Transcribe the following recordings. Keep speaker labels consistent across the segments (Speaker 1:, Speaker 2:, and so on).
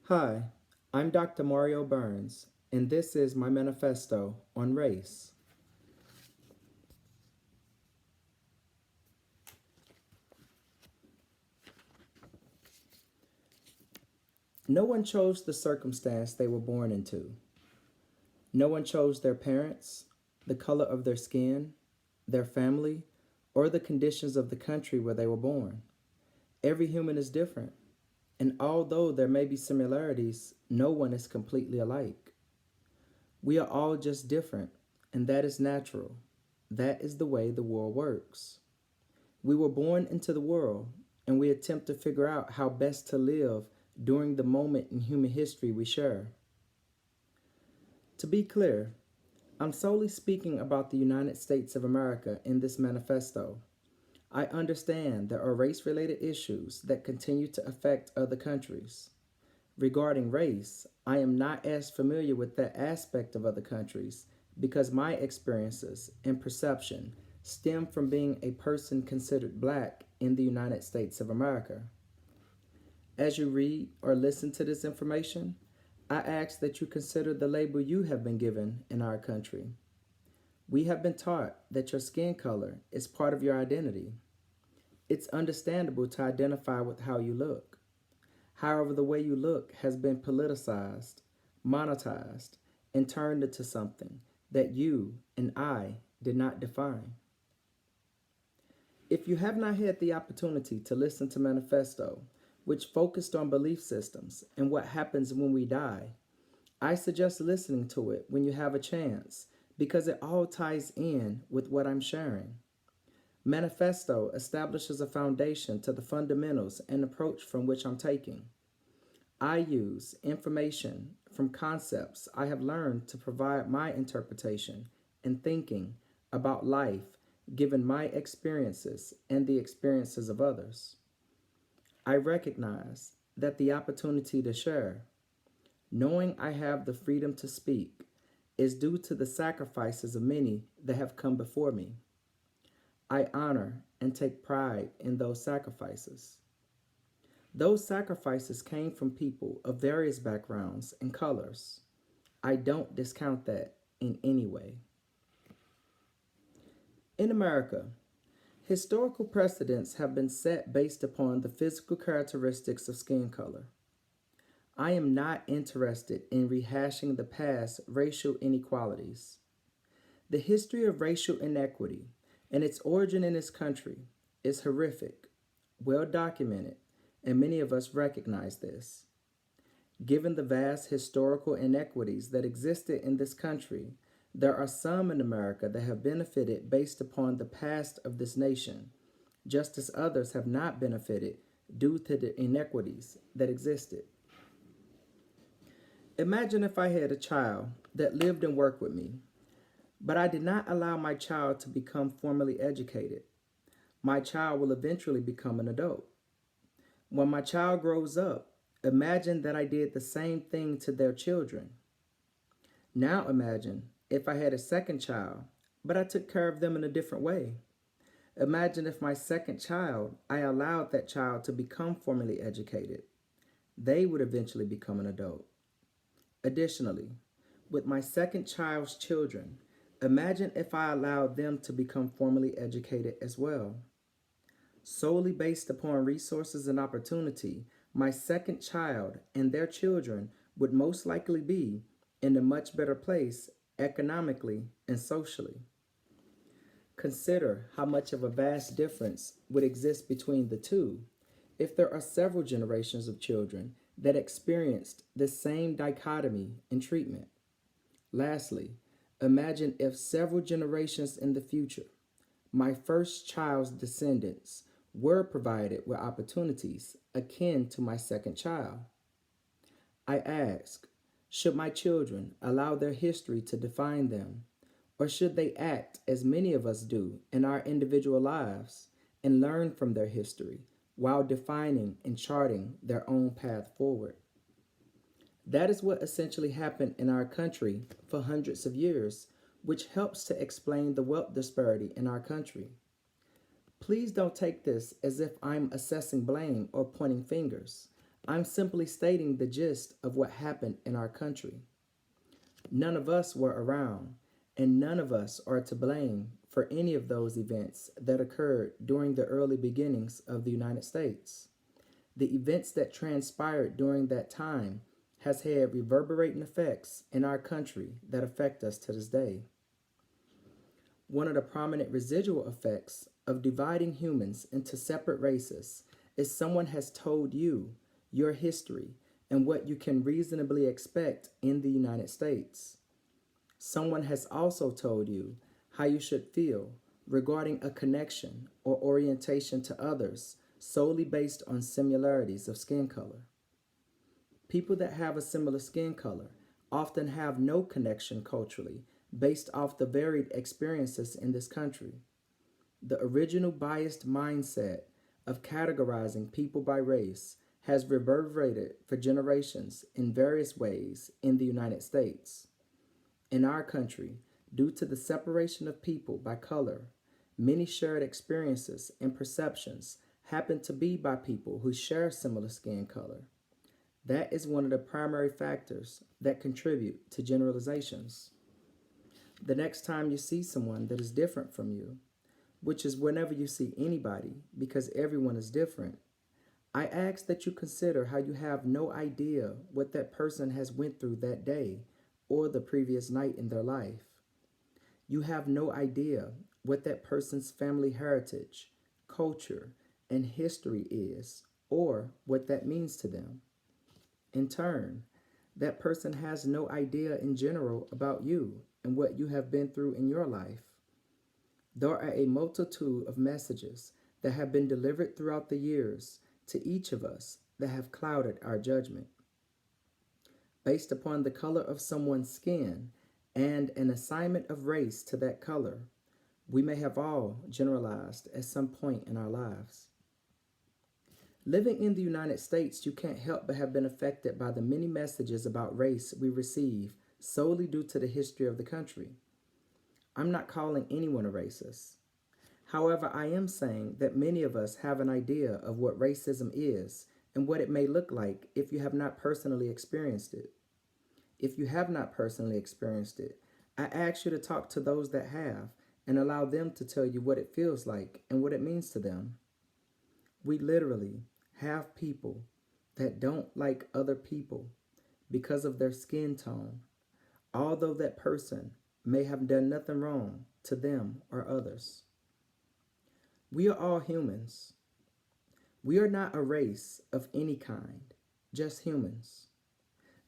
Speaker 1: Hi, I'm Dr. Mario Burns, and this is my manifesto on race. No one chose the circumstance they were born into. No one chose their parents, the color of their skin, their family, or the conditions of the country where they were born. Every human is different, and although there may be similarities, no one is completely alike. We are all just different, and that is natural. That is the way the world works. We were born into the world, and we attempt to figure out how best to live during the moment in human history we share. To be clear, I'm solely speaking about the United States of America in this manifesto. I understand there are race related issues that continue to affect other countries. Regarding race, I am not as familiar with that aspect of other countries because my experiences and perception stem from being a person considered black in the United States of America. As you read or listen to this information, I ask that you consider the label you have been given in our country. We have been taught that your skin color is part of your identity. It's understandable to identify with how you look. However, the way you look has been politicized, monetized, and turned into something that you and I did not define. If you have not had the opportunity to listen to Manifesto, which focused on belief systems and what happens when we die, I suggest listening to it when you have a chance because it all ties in with what I'm sharing. Manifesto establishes a foundation to the fundamentals and approach from which I'm taking. I use information from concepts I have learned to provide my interpretation and thinking about life given my experiences and the experiences of others. I recognize that the opportunity to share, knowing I have the freedom to speak, is due to the sacrifices of many that have come before me. I honor and take pride in those sacrifices. Those sacrifices came from people of various backgrounds and colors. I don't discount that in any way. In America, historical precedents have been set based upon the physical characteristics of skin color. I am not interested in rehashing the past racial inequalities. The history of racial inequity and its origin in this country is horrific, well documented, and many of us recognize this. Given the vast historical inequities that existed in this country, there are some in America that have benefited based upon the past of this nation, just as others have not benefited due to the inequities that existed. Imagine if I had a child that lived and worked with me, but I did not allow my child to become formally educated. My child will eventually become an adult. When my child grows up, imagine that I did the same thing to their children. Now imagine if I had a second child, but I took care of them in a different way. Imagine if my second child, I allowed that child to become formally educated. They would eventually become an adult. Additionally, with my second child's children, imagine if I allowed them to become formally educated as well. Solely based upon resources and opportunity, my second child and their children would most likely be in a much better place economically and socially. Consider how much of a vast difference would exist between the two if there are several generations of children that experienced the same dichotomy in treatment. Lastly, imagine if several generations in the future, my first child's descendants were provided with opportunities akin to my second child. I ask, should my children allow their history to define them, or should they act as many of us do in our individual lives and learn from their history while defining and charting their own path forward? That is what essentially happened in our country for hundreds of years, which helps to explain the wealth disparity in our country. Please don't take this as if I'm assessing blame or pointing fingers. I'm simply stating the gist of what happened in our country. None of us were around, and none of us are to blame for any of those events that occurred during the early beginnings of the United States. The events that transpired during that time has had reverberating effects in our country that affect us to this day. One of the prominent residual effects of dividing humans into separate races is someone has told you your history and what you can reasonably expect in the United States. Someone has also told you how you should feel regarding a connection or orientation to others solely based on similarities of skin color. People that have a similar skin color often have no connection culturally based off the varied experiences in this country. The original biased mindset of categorizing people by race has reverberated for generations in various ways in the United States. In our country, due to the separation of people by color, many shared experiences and perceptions happen to be by people who share similar skin color. That is one of the primary factors that contribute to generalizations. The next time you see someone that is different from you, which is whenever you see anybody, because everyone is different, I ask that you consider how you have no idea what that person has went through that day or the previous night in their life. You have no idea what that person's family heritage, culture, and history is, or what that means to them. In turn, that person has no idea in general about you and what you have been through in your life. There are a multitude of messages that have been delivered throughout the years to each of us that have clouded our judgment. Based upon the color of someone's skin and an assignment of race to that color, we may have all generalized at some point in our lives. Living in the United States, you can't help but have been affected by the many messages about race we receive solely due to the history of the country. I'm not calling anyone a racist. However, I am saying that many of us have an idea of what racism is and what it may look like if you have not personally experienced it. If you have not personally experienced it, I ask you to talk to those that have and allow them to tell you what it feels like and what it means to them. We literally have people that don't like other people because of their skin tone, although that person may have done nothing wrong to them or others. We are all humans. We are not a race of any kind, just humans.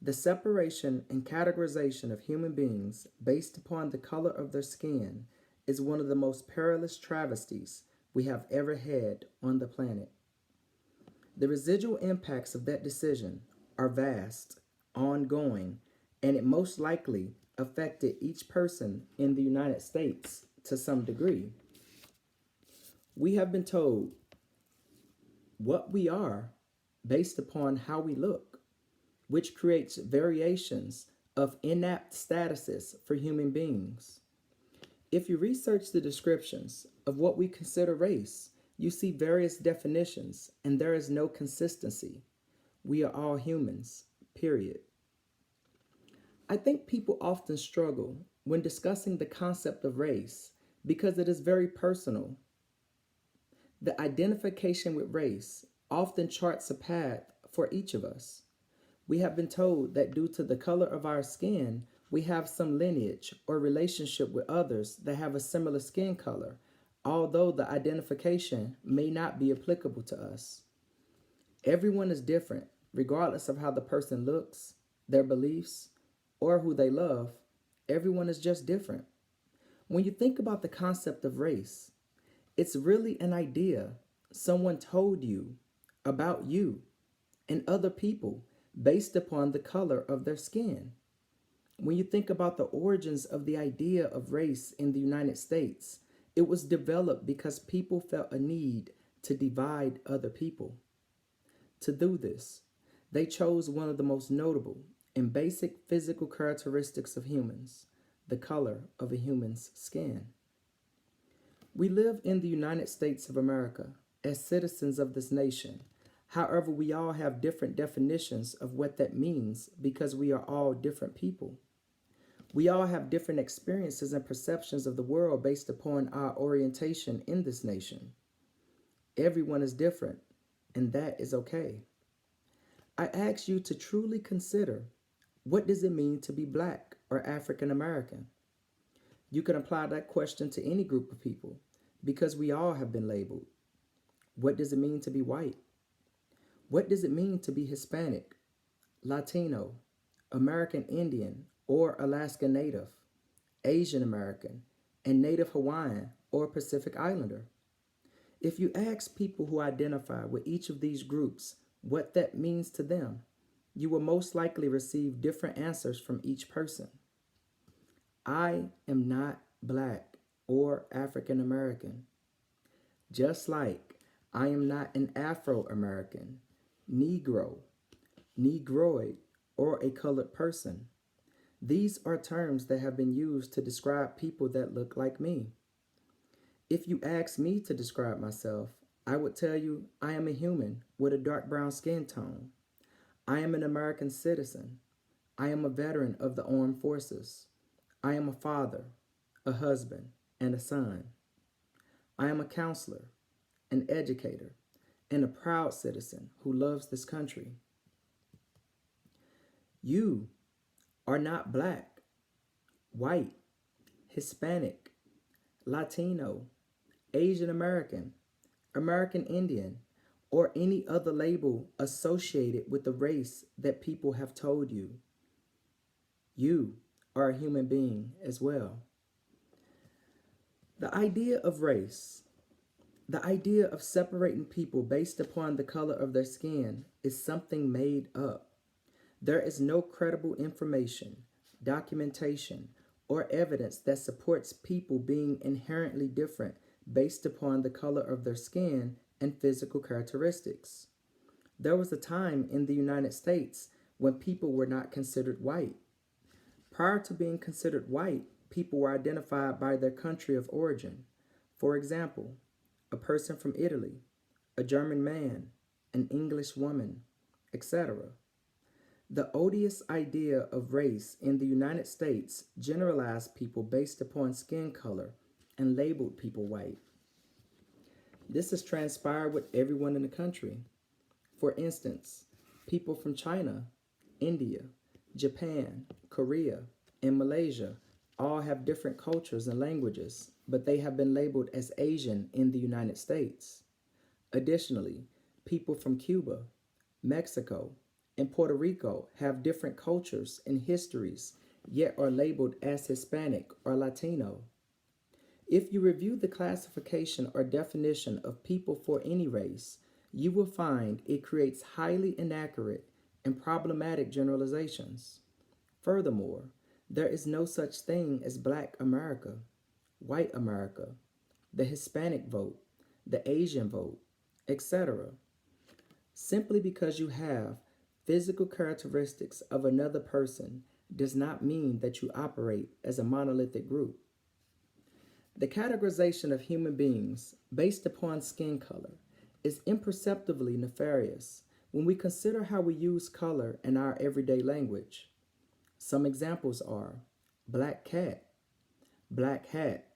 Speaker 1: The separation and categorization of human beings based upon the color of their skin is one of the most perilous travesties we have ever had on the planet. The residual impacts of that decision are vast, ongoing, and it most likely affected each person in the United States to some degree. We have been told what we are based upon how we look, which creates variations of inapt statuses for human beings. If you research the descriptions of what we consider race, you see various definitions, and there is no consistency. We are all humans, period. I think people often struggle when discussing the concept of race because it is very personal. The identification with race often charts a path for each of us. We have been told that due to the color of our skin, we have some lineage or relationship with others that have a similar skin color, although the identification may not be applicable to us. Everyone is different, regardless of how the person looks, their beliefs, or who they love. Everyone is just different. When you think about the concept of race, it's really an idea someone told you about you and other people based upon the color of their skin. When you think about the origins of the idea of race in the United States, it was developed because people felt a need to divide other people. To do this, they chose one of the most notable and basic physical characteristics of humans, the color of a human's skin. We live in the United States of America as citizens of this nation. However, we all have different definitions of what that means because we are all different people. We all have different experiences and perceptions of the world based upon our orientation in this nation. Everyone is different, and that is okay. I ask you to truly consider, what does it mean to be Black or African American? You can apply that question to any group of people because we all have been labeled. What does it mean to be white? What does it mean to be Hispanic, Latino, American Indian or Alaska Native, Asian American, and Native Hawaiian or Pacific Islander? If you ask people who identify with each of these groups what that means to them, you will most likely receive different answers from each person. I am not Black or African American, just like I am not an Afro-American, Negro, Negroid, or a colored person. These are terms that have been used to describe people that look like me. If you ask me to describe myself, I would tell you I am a human with a dark brown skin tone. I am an American citizen. I am a veteran of the armed forces. I am a father, a husband, and a son. I am a counselor, an educator, and a proud citizen who loves this country. You are not Black, white, Hispanic, Latino, Asian American, American Indian, or any other label associated with the race that people have told you. You are a human being as well. The idea of race, the idea of separating people based upon the color of their skin, is something made up. There is no credible information, documentation, or evidence that supports people being inherently different based upon the color of their skin and physical characteristics. There was a time in the United States when people were not considered white. Prior to being considered white, people were identified by their country of origin. For example, a person from Italy, a German man, an English woman, etc. The odious idea of race in the United States generalized people based upon skin color and labeled people white. This has transpired with everyone in the country. For instance, people from China, India, Japan, Korea, and Malaysia all have different cultures and languages, but they have been labeled as Asian in the United States. Additionally, people from Cuba, Mexico, and Puerto Rico have different cultures and histories, yet are labeled as Hispanic or Latino. If you review the classification or definition of people for any race, you will find it creates highly inaccurate and problematic generalizations. Furthermore, there is no such thing as Black America, White America, the Hispanic vote, the Asian vote, etc. Simply because you have physical characteristics of another person does not mean that you operate as a monolithic group. The categorization of human beings based upon skin color is imperceptibly nefarious when we consider how we use color in our everyday language. Some examples are black cat, black hat,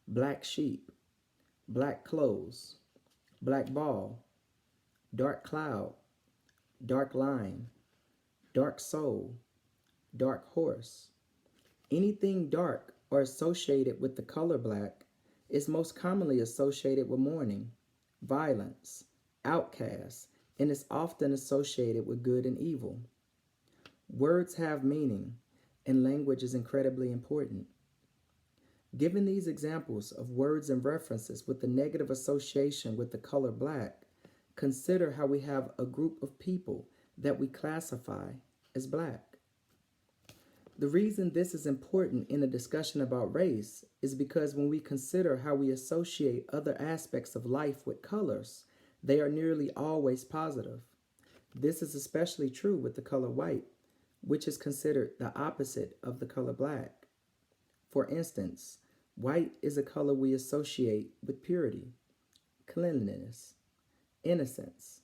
Speaker 1: black sheep, black clothes, black ball, dark cloud, dark line, dark soul, dark horse. Anything dark or associated with the color black is most commonly associated with mourning, violence, outcasts, and is often associated with good and evil. Words have meaning, and language is incredibly important. Given these examples of words and references with the negative association with the color black, consider how we have a group of people that we classify as Black. The reason this is important in a discussion about race is because when we consider how we associate other aspects of life with colors, they are nearly always positive. This is especially true with the color white, which is considered the opposite of the color black. For instance, white is a color we associate with purity, cleanliness, innocence,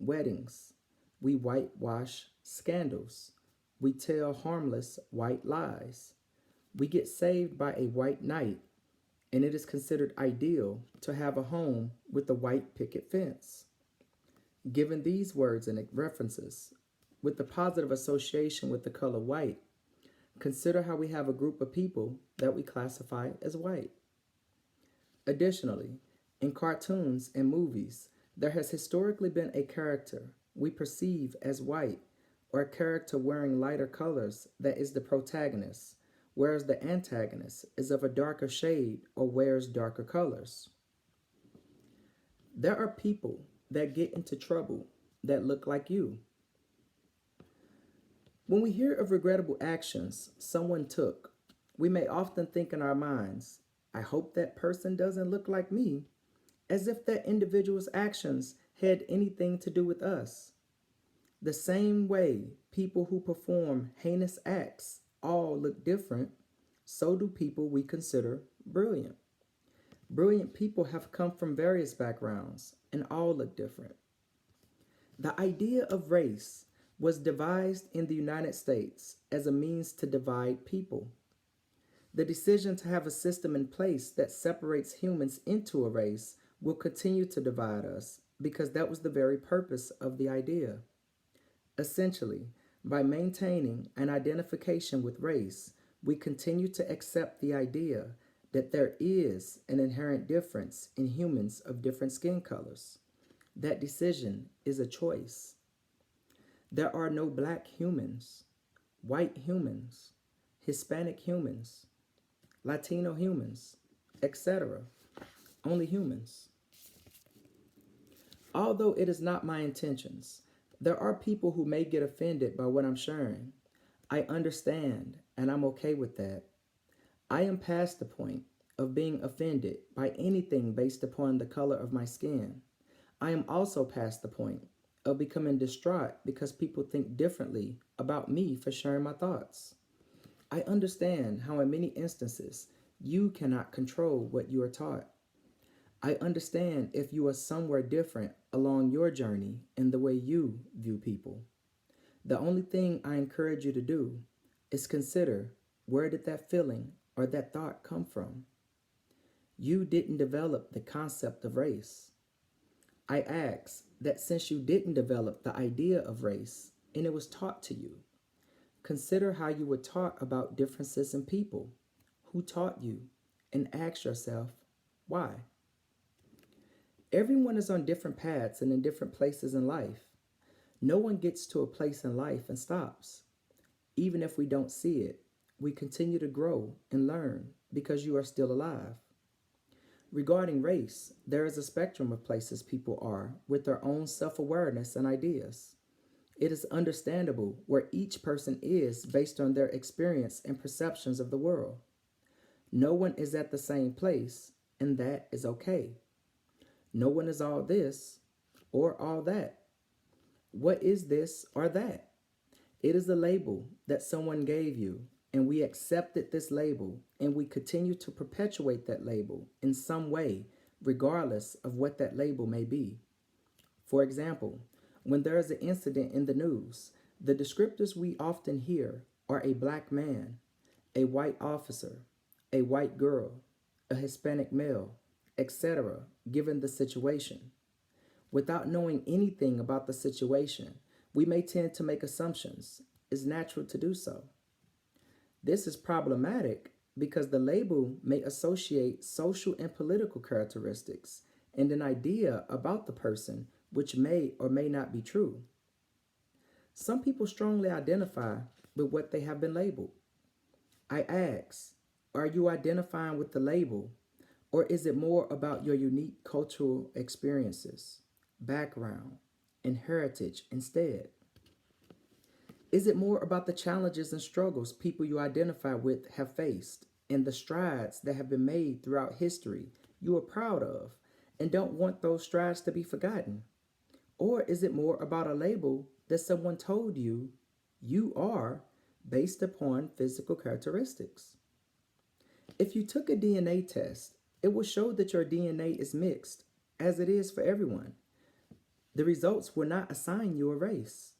Speaker 1: weddings. We whitewash scandals. We tell harmless white lies. We get saved by a white knight, and it is considered ideal to have a home with a white picket fence. Given these words and references, with the positive association with the color white, consider how we have a group of people that we classify as white. Additionally, in cartoons and movies, there has historically been a character we perceive as white, or a character wearing lighter colors that is the protagonist, whereas the antagonist is of a darker shade or wears darker colors. There are people that get into trouble that look like you. When we hear of regrettable actions someone took, we may often think in our minds, I hope that person doesn't look like me, as if that individual's actions had anything to do with us. The same way people who perform heinous acts all look different, so do people we consider brilliant. Brilliant people have come from various backgrounds and all look different. The idea of race was devised in the United States as a means to divide people. The decision to have a system in place that separates humans into a race will continue to divide us because that was the very purpose of the idea. Essentially, by maintaining an identification with race, we continue to accept the idea that there is an inherent difference in humans of different skin colors. That decision is a choice. There are no black humans, white humans, Hispanic humans, Latino humans, etc. Only humans. Although it is not my intentions, there are people who may get offended by what I'm sharing. I understand, and I'm okay with that. I am past the point of being offended by anything based upon the color of my skin. I am also past the point of becoming distraught because people think differently about me for sharing my thoughts. I understand how in many instances you cannot control what you are taught. I understand if you are somewhere different along your journey in the way you view people. The only thing I encourage you to do is consider, where did that feeling or that thought come from? You didn't develop the concept of race. I ask that since you didn't develop the idea of race and it was taught to you, consider how you were taught about differences in people, who taught you, and ask yourself, why? Everyone is on different paths and in different places in life. No one gets to a place in life and stops. Even if we don't see it, we continue to grow and learn because you are still alive. Regarding race, there is a spectrum of places people are with their own self-awareness and ideas. It is understandable where each person is based on their experience and perceptions of the world. No one is at the same place, and that is okay. No one is all this or all that. What is this or that? It is a label that someone gave you, and we accepted this label, and we continue to perpetuate that label in some way, regardless of what that label may be. For example, when there is an incident in the news, the descriptors we often hear are a black man, a white officer, a white girl, a Hispanic male, etc., given the situation. Without knowing anything about the situation, we may tend to make assumptions. It's natural to do so. This is problematic because the label may associate social and political characteristics and an idea about the person which may or may not be true. Some people strongly identify with what they have been labeled. I ask, are you identifying with the label, or is it more about your unique cultural experiences, background, and heritage instead? Is it more about the challenges and struggles people you identify with have faced and the strides that have been made throughout history you are proud of and don't want those strides to be forgotten? Or is it more about a label that someone told you you are based upon physical characteristics? If you took a DNA test, it will show that your DNA is mixed, as it is for everyone. The results will not assign you a race.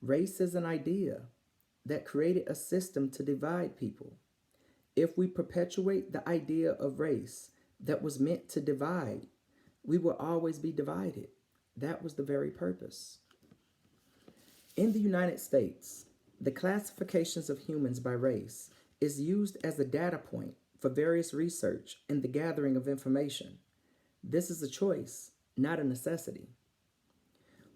Speaker 1: Race is an idea that created a system to divide people. If we perpetuate the idea of race that was meant to divide, we will always be divided. That was the very purpose. In the United States, the classifications of humans by race is used as a data point for various research and the gathering of information. This is a choice, not a necessity.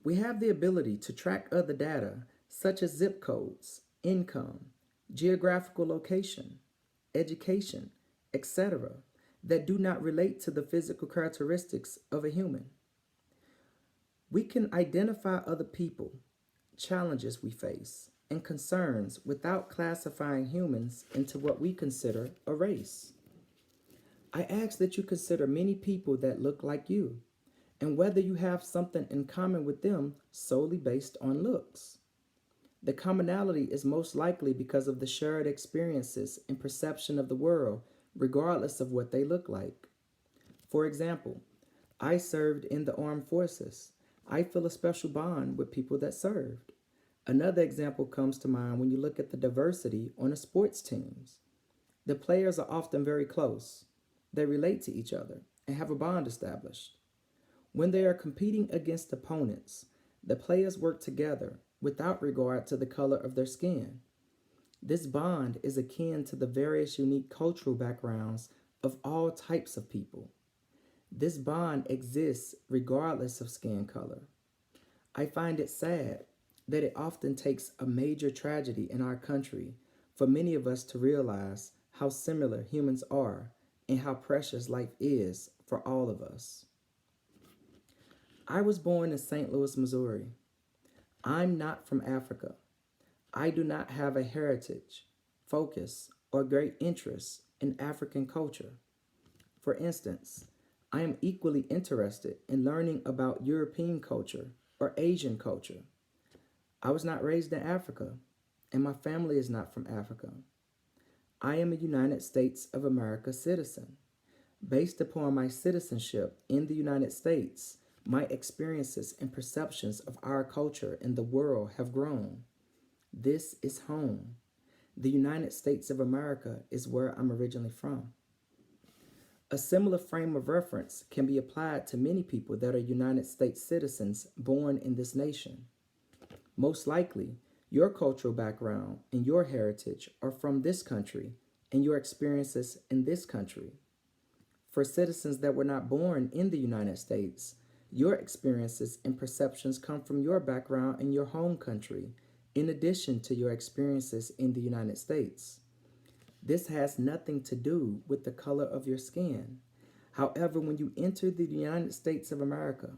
Speaker 1: We have the ability to track other data such as zip codes, income, geographical location, education, etc., that do not relate to the physical characteristics of a human. We can identify other people, challenges we face, and concerns without classifying humans into what we consider a race. I ask that you consider many people that look like you and whether you have something in common with them solely based on looks. The commonality is most likely because of the shared experiences and perception of the world, regardless of what they look like. For example, I served in the armed forces. I feel a special bond with people that served. Another example comes to mind when you look at the diversity on the sports teams. The players are often very close. They relate to each other and have a bond established. When they are competing against opponents, the players work together without regard to the color of their skin. This bond is akin to the various unique cultural backgrounds of all types of people. This bond exists regardless of skin color. I find it sad that it often takes a major tragedy in our country for many of us to realize how similar humans are and how precious life is for all of us. I was born in St. Louis, Missouri. I'm not from Africa. I do not have a heritage, focus, or great interest in African culture. For instance, I am equally interested in learning about European culture or Asian culture. I was not raised in Africa, and my family is not from Africa. I am a United States of America citizen. Based upon my citizenship in the United States, my experiences and perceptions of our culture and the world have grown. This is home. The United States of America is where I'm originally from. A similar frame of reference can be applied to many people that are United States citizens born in this nation. Most likely, your cultural background and your heritage are from this country and your experiences in this country. For citizens that were not born in the United States, your experiences and perceptions come from your background in your home country, in addition to your experiences in the United States. This has nothing to do with the color of your skin. However, when you enter the United States of America,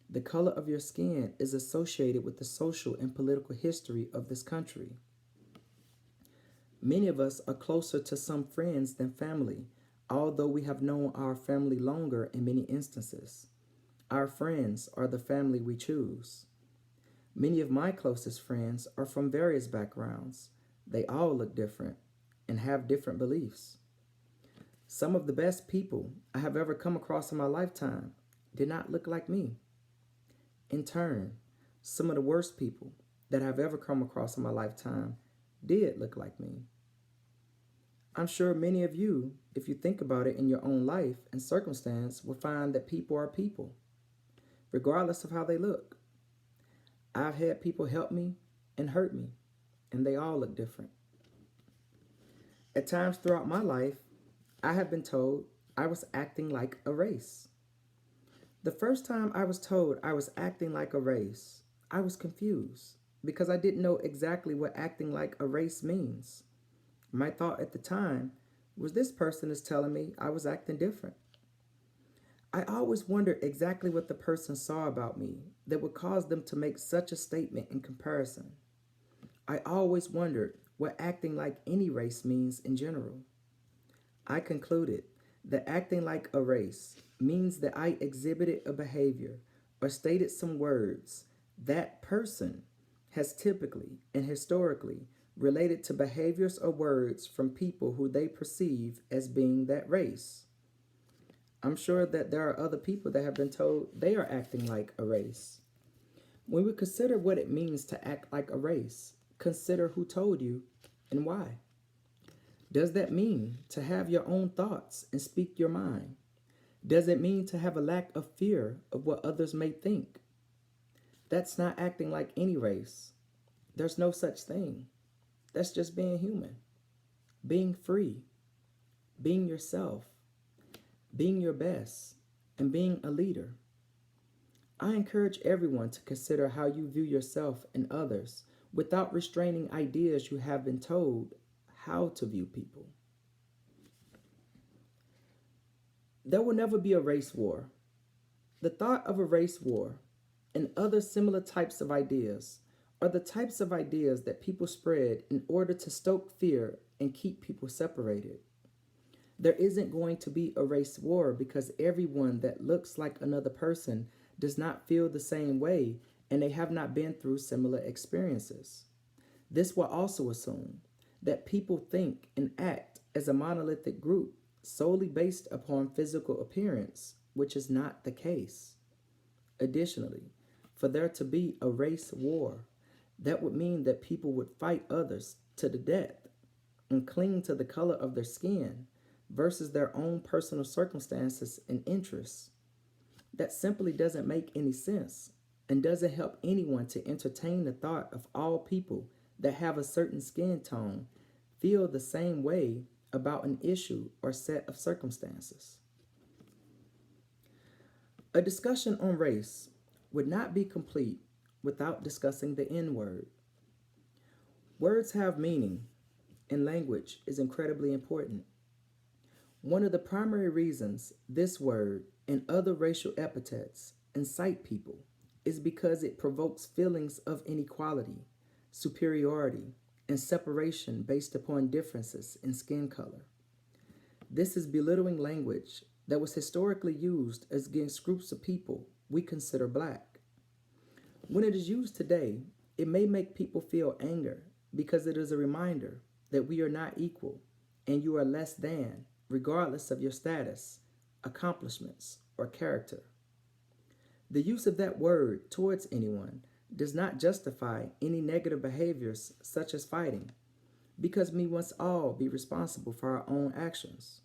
Speaker 1: the color of your skin is associated with the social and political history of this country. Many of us are closer to some friends than family, although we have known our family longer in many instances. Our friends are the family we choose. Many of my closest friends are from various backgrounds. They all look different and have different beliefs. Some of the best people I have ever come across in my lifetime did not look like me. In turn, some of the worst people that I've ever come across in my lifetime did look like me. I'm sure many of you, if you think about it in your own life and circumstance, will find that people are people, regardless of how they look. I've had people help me and hurt me, and they all look different. At times throughout my life, I have been told I was acting like a race. The first time I was told I was acting like a race, I was confused because I didn't know exactly what acting like a race means. My thought at the time was this person is telling me I was acting different. I always wondered exactly what the person saw about me that would cause them to make such a statement in comparison. I always wondered what acting like any race means in general. I concluded that acting like a race means that I exhibited a behavior or stated some words that person has typically and historically related to behaviors or words from people who they perceive as being that race. I'm sure that there are other people that have been told they are acting like a race. When we consider what it means to act like a race, consider who told you and why. Does that mean to have your own thoughts and speak your mind? Does it mean to have a lack of fear of what others may think? That's not acting like any race. There's no such thing. That's just being human, being free, being yourself, being your best, and being a leader. I encourage everyone to consider how you view yourself and others without restraining ideas you have been told how to view people. There will never be a race war. The thought of a race war and other similar types of ideas are the types of ideas that people spread in order to stoke fear and keep people separated. There isn't going to be a race war because everyone that looks like another person does not feel the same way and they have not been through similar experiences. This will also assume that people think and act as a monolithic group solely based upon physical appearance, which is not the case. Additionally, for there to be a race war, that would mean that people would fight others to the death and cling to the color of their skin versus their own personal circumstances and interests. That simply doesn't make any sense and doesn't help anyone to entertain the thought of all people that have a certain skin tone feel the same way about an issue or set of circumstances. A discussion on race would not be complete without discussing the N word. Words have meaning, and language is incredibly important. One of the primary reasons this word and other racial epithets incite people is because it provokes feelings of inequality, superiority, and separation based upon differences in skin color. This is belittling language that was historically used against groups of people we consider black. When it is used today, it may make people feel anger because it is a reminder that we are not equal and you are less than, regardless of your status, accomplishments, or character. The use of that word towards anyone does not justify any negative behaviors such as fighting, because we must all be responsible for our own actions.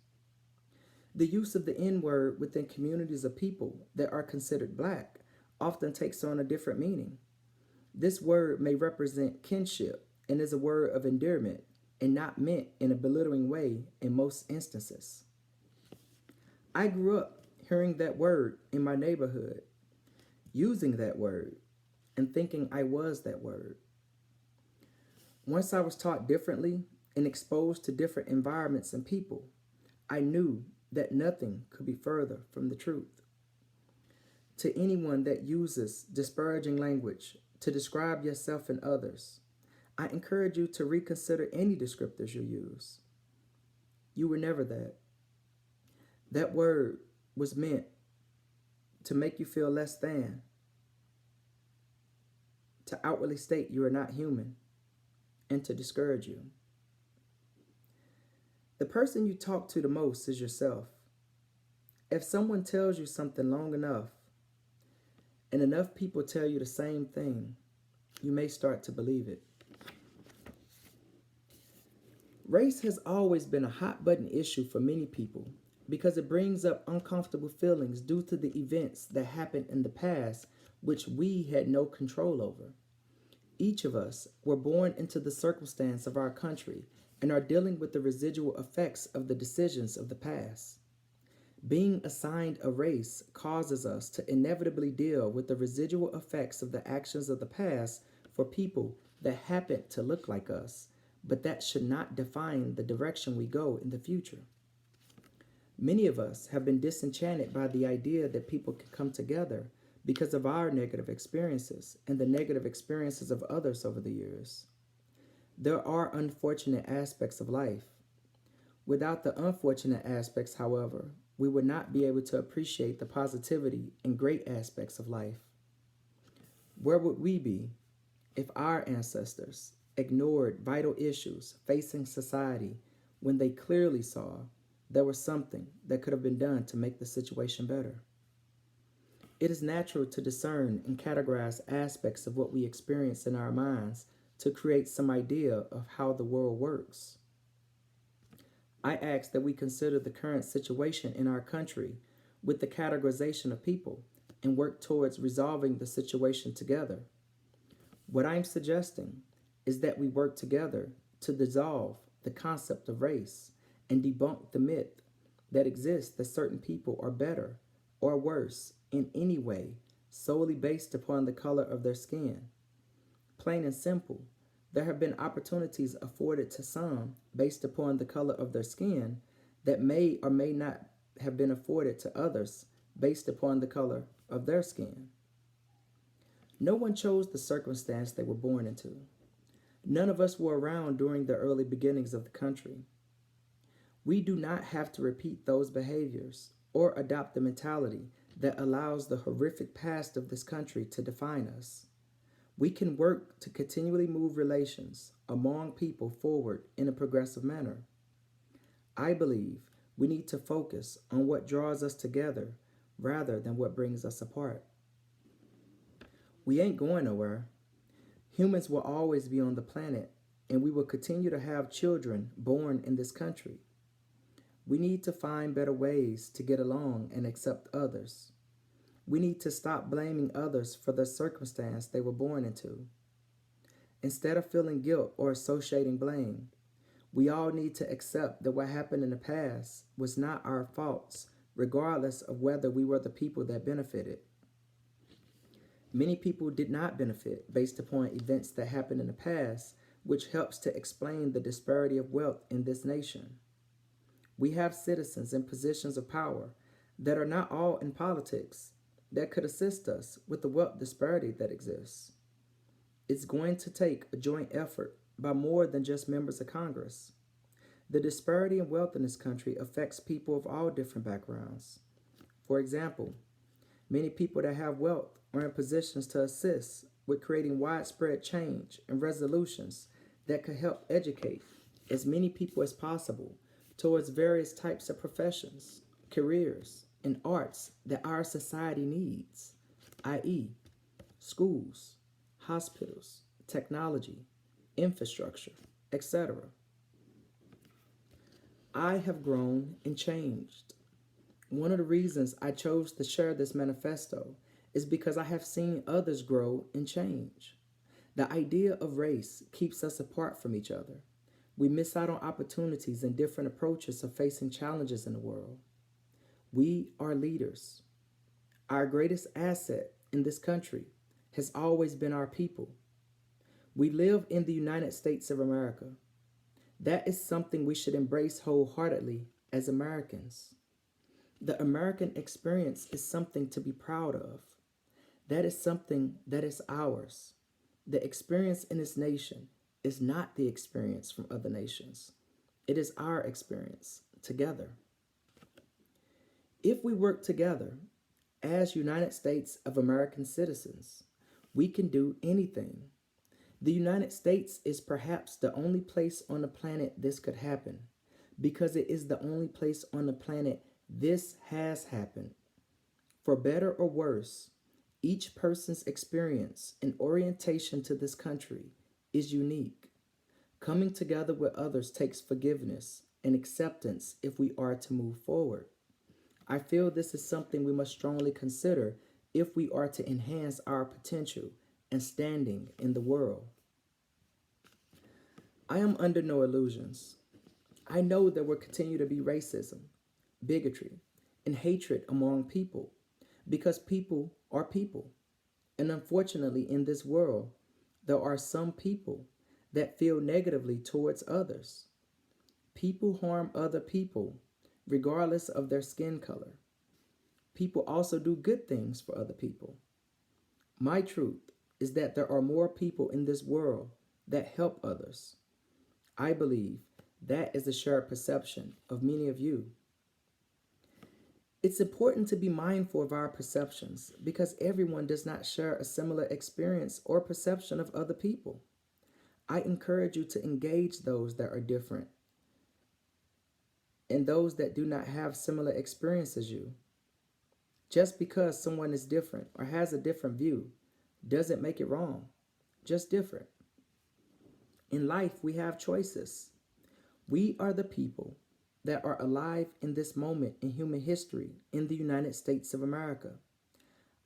Speaker 1: The use of the N word within communities of people that are considered black often takes on a different meaning. This word may represent kinship and is a word of endearment and not meant in a belittling way in most instances. I grew up hearing that word in my neighborhood, using that word, and thinking I was that word. Once I was taught differently and exposed to different environments and people, I knew that nothing could be further from the truth. To anyone that uses disparaging language to describe yourself and others, I encourage you to reconsider any descriptors you use. You were never that. That word was meant to make you feel less than, to outwardly state you are not human, and to discourage you. The person you talk to the most is yourself. If someone tells you something long enough, and enough people tell you the same thing, you may start to believe it. Race has always been a hot button issue for many people because it brings up uncomfortable feelings due to the events that happened in the past which we had no control over. Each of us were born into the circumstance of our country and are dealing with the residual effects of the decisions of the past. Being assigned a race causes us to inevitably deal with the residual effects of the actions of the past for people that happen to look like us, but that should not define the direction we go in the future. Many of us have been disenchanted by the idea that people can come together because of our negative experiences and the negative experiences of others over the years. There are unfortunate aspects of life. Without the unfortunate aspects, however, we would not be able to appreciate the positivity and great aspects of life. Where would we be if our ancestors ignored vital issues facing society when they clearly saw there was something that could have been done to make the situation better? It is natural to discern and categorize aspects of what we experience in our minds to create some idea of how the world works. I ask that we consider the current situation in our country with the categorization of people and work towards resolving the situation together. What I'm suggesting is that we work together to dissolve the concept of race and debunk the myth that exists that certain people are better or worse in any way solely based upon the color of their skin. Plain and simple, there have been opportunities afforded to some based upon the color of their skin that may or may not have been afforded to others based upon the color of their skin. No one chose the circumstance they were born into. None of us were around during the early beginnings of the country. We do not have to repeat those behaviors or adopt the mentality that allows the horrific past of this country to define us. We can work to continually move relations among people forward in a progressive manner. I believe we need to focus on what draws us together rather than what brings us apart. We ain't going nowhere. Humans will always be on the planet, and we will continue to have children born in this country. We need to find better ways to get along and accept others. We need to stop blaming others for the circumstance they were born into. Instead of feeling guilt or associating blame, we all need to accept that what happened in the past was not our faults, regardless of whether we were the people that benefited. Many people did not benefit based upon events that happened in the past, which helps to explain the disparity of wealth in this nation. We have citizens in positions of power that are not all in politics that could assist us with the wealth disparity that exists. It's going to take a joint effort by more than just members of Congress. The disparity in wealth in this country affects people of all different backgrounds. For example, many people that have wealth are in positions to assist with creating widespread change and resolutions that could help educate as many people as possible towards various types of professions, careers, and arts that our society needs, i.e., schools, hospitals, technology, infrastructure, etc. I have grown and changed. One of the reasons I chose to share this manifesto is because I have seen others grow and change. The idea of race keeps us apart from each other. We miss out on opportunities and different approaches of facing challenges in the world. We are leaders. Our greatest asset in this country has always been our people. We live in the United States of America. That is something we should embrace wholeheartedly as Americans. The American experience is something to be proud of. That is something that is ours. The experience in this nation is not the experience from other nations. It is our experience together. If we work together as United States of American citizens, we can do anything. The United States is perhaps the only place on the planet this could happen because it is the only place on the planet this has happened. For better or worse, each person's experience and orientation to this country is unique. Coming together with others takes forgiveness and acceptance if we are to move forward. I feel this is something we must strongly consider if we are to enhance our potential and standing in the world. I am under no illusions. I know there will continue to be racism, bigotry, and hatred among people because people are people. And unfortunately, in this world, there are some people that feel negatively towards others. People harm other people regardless of their skin color. People also do good things for other people. My truth is that there are more people in this world that help others. I believe that is a shared perception of many of you. It's important to be mindful of our perceptions because everyone does not share a similar experience or perception of other people. I encourage you to engage those that are different and those that do not have similar experience as you. Just because someone is different or has a different view doesn't make it wrong, just different. In life, we have choices. We are the people that are alive in this moment in human history in the United States of America.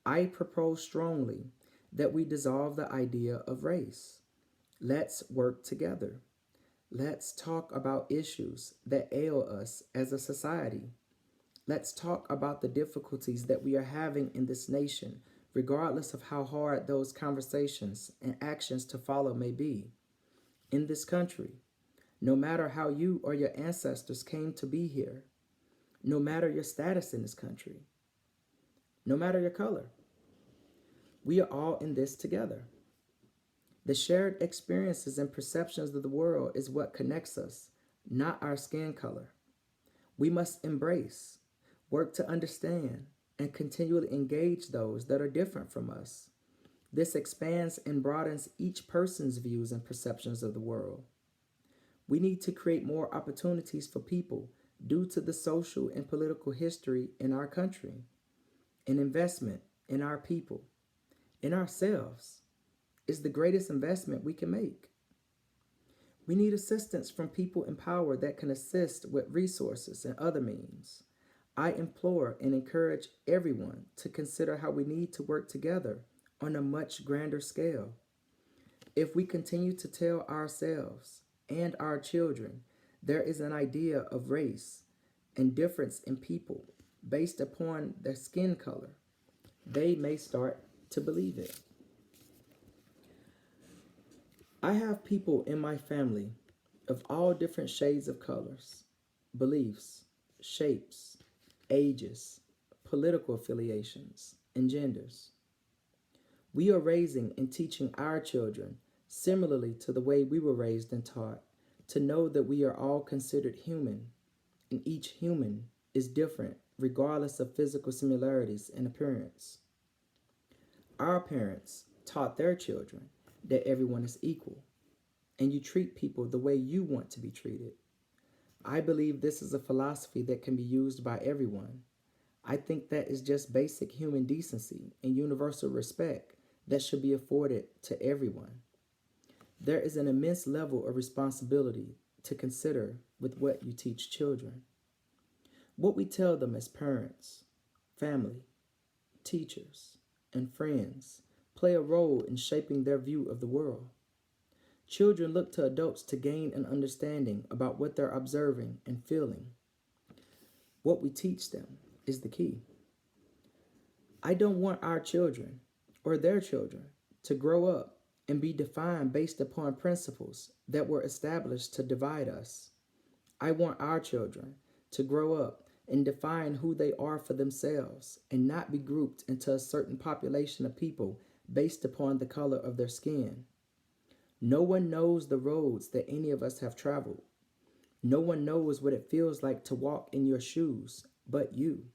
Speaker 1: I propose strongly that we dissolve the idea of race. Let's work together. Let's talk about issues that ail us as a society. Let's talk about the difficulties that we are having in this nation, regardless of how hard those conversations and actions to follow may be. In this country, no matter how you or your ancestors came to be here, no matter your status in this country, no matter your color, we are all in this together. The shared experiences and perceptions of the world is what connects us, not our skin color. We must embrace, work to understand, and continually engage those that are different from us. This expands and broadens each person's views and perceptions of the world. We need to create more opportunities for people due to the social and political history in our country, an investment in our people, in ourselves, is the greatest investment we can make. We need assistance from people in power that can assist with resources and other means. I implore and encourage everyone to consider how we need to work together on a much grander scale. If we continue to tell ourselves and our children there is an idea of race and difference in people based upon their skin color, they may start to believe it. I have people in my family of all different shades of colors, beliefs, shapes, ages, political affiliations, and genders. We are raising and teaching our children similarly to the way we were raised and taught to know that we are all considered human, and each human is different regardless of physical similarities in appearance. Our parents taught their children that everyone is equal, and you treat people the way you want to be treated. I believe this is a philosophy that can be used by everyone. I think that is just basic human decency and universal respect that should be afforded to everyone. There is an immense level of responsibility to consider with what you teach children. What we tell them as parents, family, teachers, and friends play a role in shaping their view of the world. Children look to adults to gain an understanding about what they're observing and feeling. What we teach them is the key. I don't want our children or their children to grow up and be defined based upon principles that were established to divide us. I want our children to grow up and define who they are for themselves and not be grouped into a certain population of people based upon the color of their skin. No one knows the roads that any of us have traveled. No one knows what it feels like to walk in your shoes but you.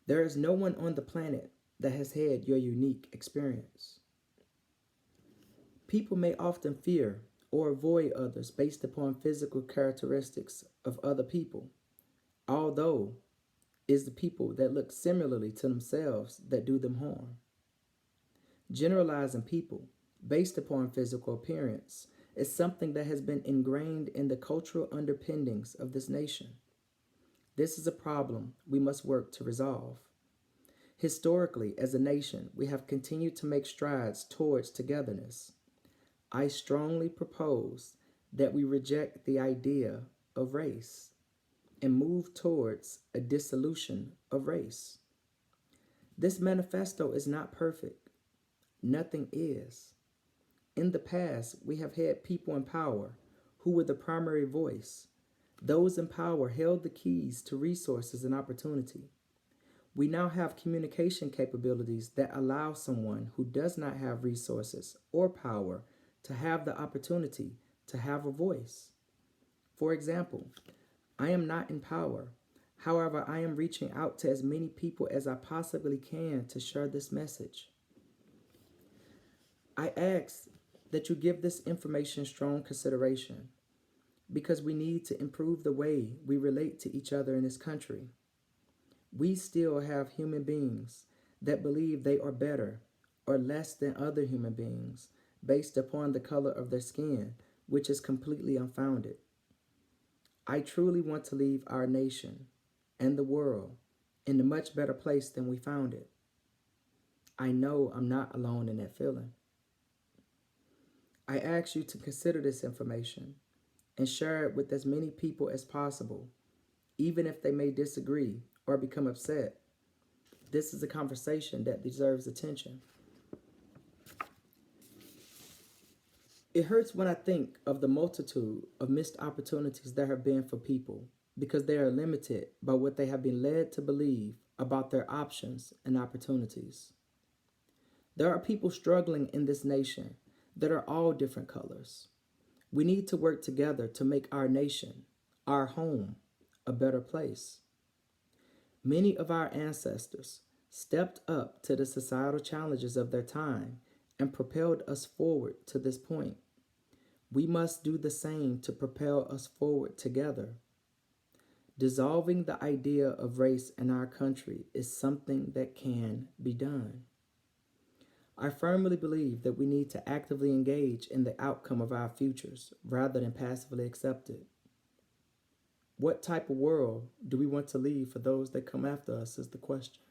Speaker 1: There is no one on the planet that has had your unique experience. People may often fear or avoid others based upon physical characteristics of other people, although it's the people that look similarly to themselves that do them harm. Generalizing people based upon physical appearance is something that has been ingrained in the cultural underpinnings of this nation. This is a problem we must work to resolve. Historically, as a nation, we have continued to make strides towards togetherness. I strongly propose that we reject the idea of race and move towards a dissolution of race. This manifesto is not perfect. Nothing is. In the past, we have had people in power who were the primary voice. Those in power held the keys to resources and opportunity. We now have communication capabilities that allow someone who does not have resources or power to have the opportunity to have a voice. For example, I am not in power. However, I am reaching out to as many people as I possibly can to share this message. I ask that you give this information strong consideration because we need to improve the way we relate to each other in this country. We still have human beings that believe they are better or less than other human beings based upon the color of their skin, which is completely unfounded. I truly want to leave our nation and the world in a much better place than we found it. I know I'm not alone in that feeling. I ask you to consider this information and share it with as many people as possible, even if they may disagree or become upset. This is a conversation that deserves attention. It hurts when I think of the multitude of missed opportunities there have been for people because they are limited by what they have been led to believe about their options and opportunities. There are people struggling in this nation that are all different colors. We need to work together to make our nation, our home, a better place. Many of our ancestors stepped up to the societal challenges of their time and propelled us forward to this point. We must do the same to propel us forward together. Dissolving the idea of race in our country is something that can be done. I firmly believe that we need to actively engage in the outcome of our futures rather than passively accept it. What type of world do we want to leave for those that come after us is the question.